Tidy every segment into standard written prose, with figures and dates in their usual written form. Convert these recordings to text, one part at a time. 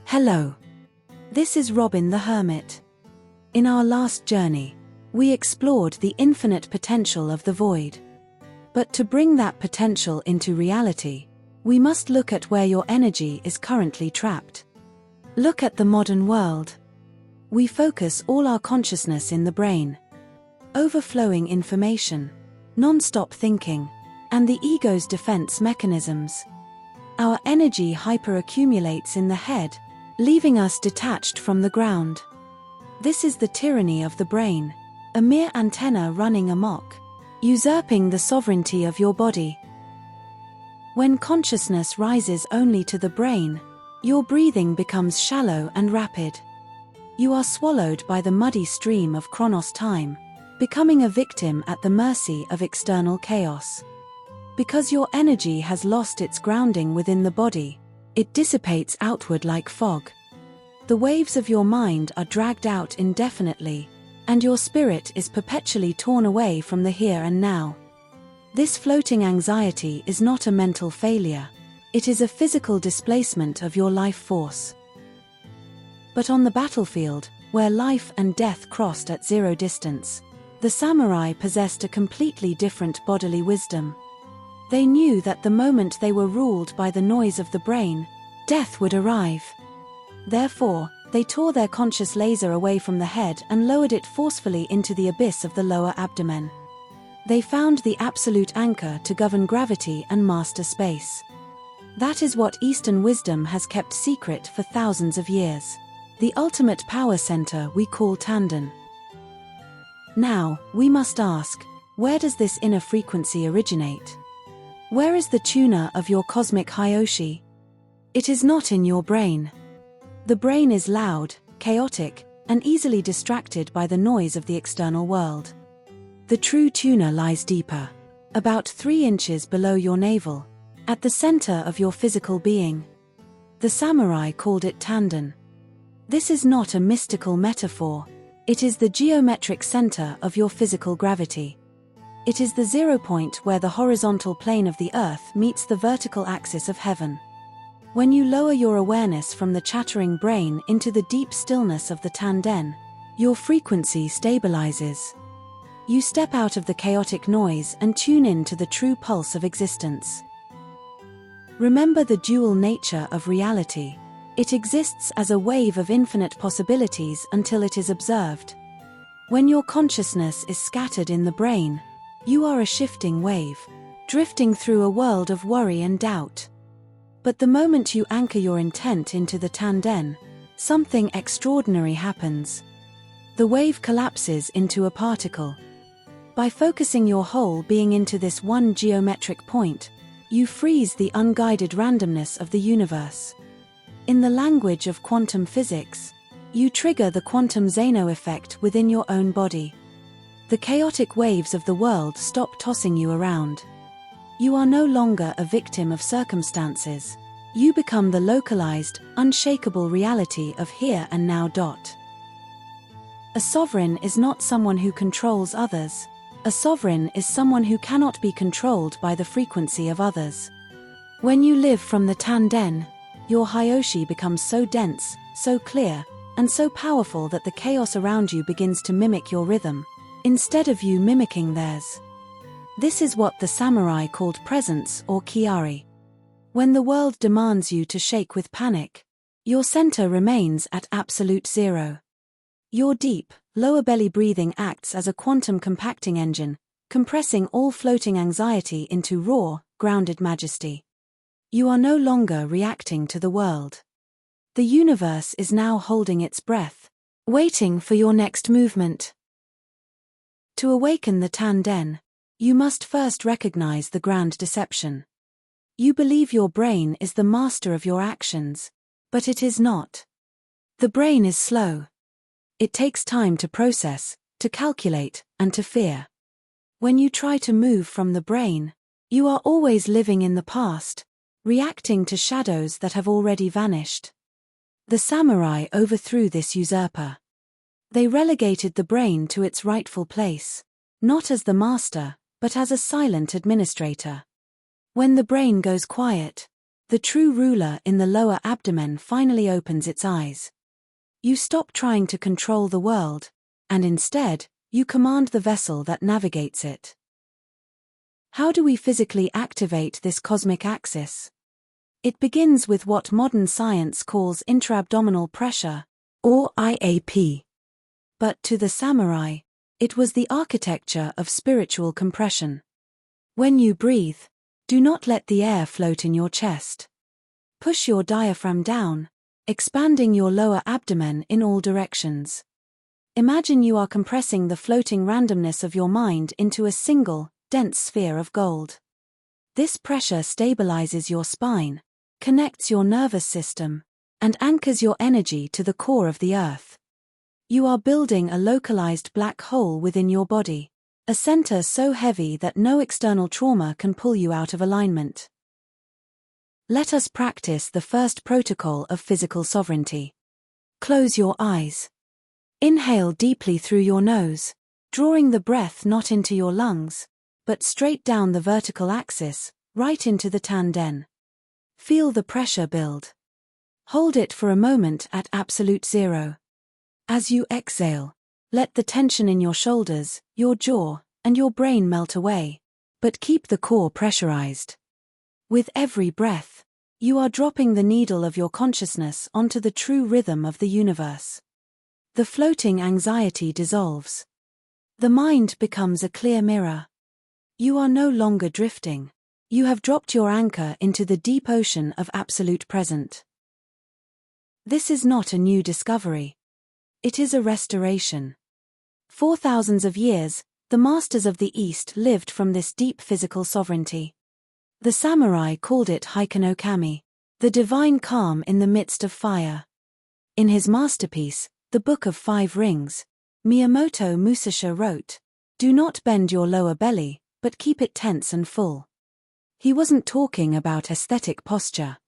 Hello. This is Robin the Hermit. In our last journey, we explored the infinite potential of the void. But to bring that potential into reality, we must look at where your energy is currently trapped. Look at the modern world. We focus all our consciousness in the brain. Overflowing information, non-stop thinking, and the ego's defense mechanisms. Our energy hyperaccumulates in the head, leaving us detached from the ground. This is the tyranny of the brain, a mere antenna running amok, usurping the sovereignty of your body. When consciousness rises only to the brain, your breathing becomes shallow and rapid. You are swallowed by the muddy stream of Chronos time, becoming a victim at the mercy of external chaos. Because your energy has lost its grounding within the body, it dissipates outward like fog. The waves of your mind are dragged out indefinitely, and your spirit is perpetually torn away from the here and now. This floating anxiety is not a mental failure, it is a physical displacement of your life force. But on the battlefield, where life and death crossed at zero distance, the samurai possessed a completely different bodily wisdom. They knew that the moment they were ruled by the noise of the brain, death would arrive. Therefore, they tore their conscious laser away from the head and lowered it forcefully into the abyss of the lower abdomen. They found the absolute anchor to govern gravity and master space. That is what Eastern wisdom has kept secret for thousands of years. The ultimate power center we call TANDEN. Now, we must ask, where does this inner frequency originate? Where is the tuner of your cosmic Hyoshi? It is not in your brain. The brain is loud, chaotic, and easily distracted by the noise of the external world. The true tuner lies deeper, about 3 inches below your navel, at the center of your physical being. The samurai called it Tanden. This is not a mystical metaphor, it is the geometric center of your physical gravity. It is the 0 point where the horizontal plane of the earth meets the vertical axis of heaven. When you lower your awareness from the chattering brain into the deep stillness of the Tanden, your frequency stabilizes. You step out of the chaotic noise and tune in to the true pulse of existence. Remember the dual nature of reality. It exists as a wave of infinite possibilities until it is observed. When your consciousness is scattered in the brain, you are a shifting wave, drifting through a world of worry and doubt. But the moment you anchor your intent into the Tanden, something extraordinary happens. The wave collapses into a particle. By focusing your whole being into this one geometric point, you freeze the unguided randomness of the universe. In the language of quantum physics, you trigger the quantum Zeno effect within your own body. The chaotic waves of the world stop tossing you around. You are no longer a victim of circumstances. You become the localized, unshakable reality of here and now. A sovereign is not someone who controls others. A sovereign is someone who cannot be controlled by the frequency of others. When you live from the Tanden, your Hyoshi becomes so dense, so clear, and so powerful that the chaos around you begins to mimic your rhythm, instead of you mimicking theirs. This is what the samurai called presence or kyari. When the world demands you to shake with panic, your center remains at absolute zero. Your deep, lower belly breathing acts as a quantum compacting engine, compressing all floating anxiety into raw, grounded majesty. You are no longer reacting to the world. The universe is now holding its breath, waiting for your next movement. To awaken the Tanden, you must first recognize the grand deception. You believe your brain is the master of your actions, but it is not. The brain is slow. It takes time to process, to calculate, and to fear. When you try to move from the brain, you are always living in the past, reacting to shadows that have already vanished. The samurai overthrew this usurper. They relegated the brain to its rightful place, not as the master, but as a silent administrator. When the brain goes quiet, The true ruler in the lower abdomen finally opens its eyes. You stop trying to control the world, and instead, you command the vessel that navigates it. How do we physically activate this cosmic axis? It begins with what modern science calls intra-abdominal pressure, or IAP. But to the samurai, it was the architecture of spiritual compression. When you breathe, do not let the air float in your chest. Push your diaphragm down, expanding your lower abdomen in all directions. Imagine you are compressing the floating randomness of your mind into a single, dense sphere of gold. This pressure stabilizes your spine, connects your nervous system, and anchors your energy to the core of the earth. You are building a localized black hole within your body, a center so heavy that no external trauma can pull you out of alignment. Let us practice the first protocol of physical sovereignty. Close your eyes. Inhale deeply through your nose, drawing the breath not into your lungs, but straight down the vertical axis, right into the TANDEN. Feel the pressure build. Hold it for a moment at absolute zero. As you exhale, let the tension in your shoulders, your jaw, and your brain melt away, but keep the core pressurized. With every breath, you are dropping the needle of your consciousness onto the true rhythm of the universe. The floating anxiety dissolves. The mind becomes a clear mirror. You are no longer drifting. You have dropped your anchor into the deep ocean of absolute present. This is not a new discovery. It is a restoration. For thousands of years, the masters of the East lived from this deep physical sovereignty. The samurai called it Haiken no Kami, the divine calm in the midst of fire. In his masterpiece, The Book of Five Rings, Miyamoto Musashi wrote, "Do not bend your lower belly, but keep it tense and full." He wasn't talking about aesthetic posture.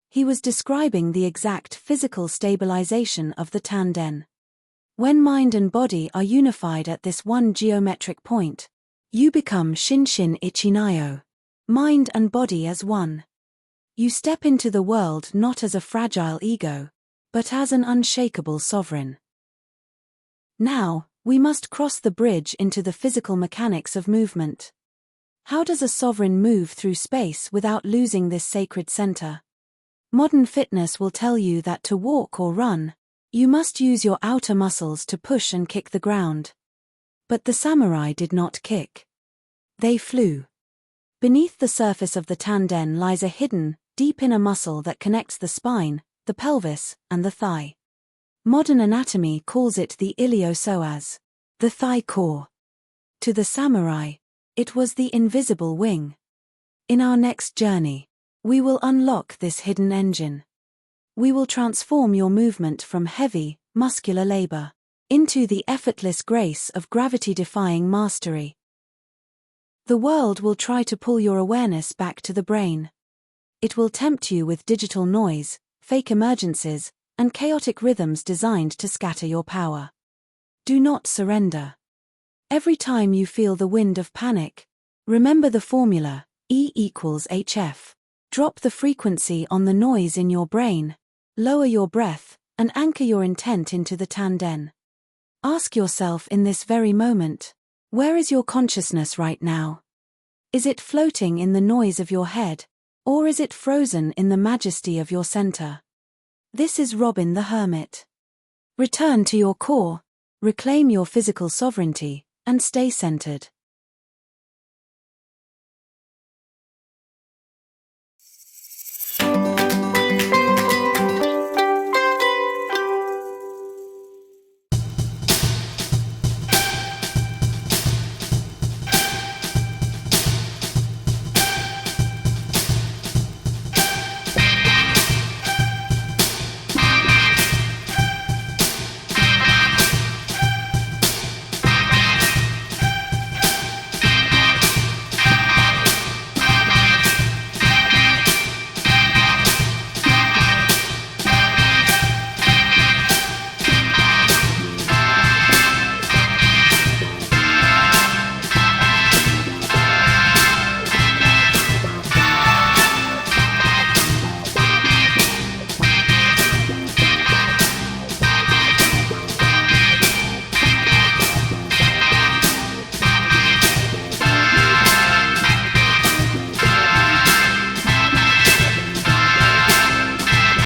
He was describing the exact physical stabilization of the TANDEN. When mind and body are unified at this one geometric point, you become Shinshin Ichinayo, mind and body as one. You step into the world not as a fragile ego, but as an unshakable sovereign. Now, we must cross the bridge into the physical mechanics of movement. How does a sovereign move through space without losing this sacred center? Modern fitness will tell you that to walk or run, you must use your outer muscles to push and kick the ground. But the samurai did not kick. They flew. Beneath the surface of the TANDEN lies a hidden, deep inner muscle that connects the spine, the pelvis, and the thigh. Modern anatomy calls it the iliopsoas, the thigh core. To the samurai, it was the invisible wing. In our next journey, we will unlock this hidden engine. We will transform your movement from heavy, muscular labor into the effortless grace of gravity-defying mastery. The world will try to pull your awareness back to the brain. It will tempt you with digital noise, fake emergencies, and chaotic rhythms designed to scatter your power. Do not surrender. Every time you feel the wind of panic, remember the formula, E equals HF. Drop the frequency on the noise in your brain, lower your breath, and anchor your intent into the TANDEN. Ask yourself in this very moment, where is your consciousness right now? Is it floating in the noise of your head, or is it frozen in the majesty of your center? This is Robin the Hermit. Return to your core, reclaim your physical sovereignty, and stay centered.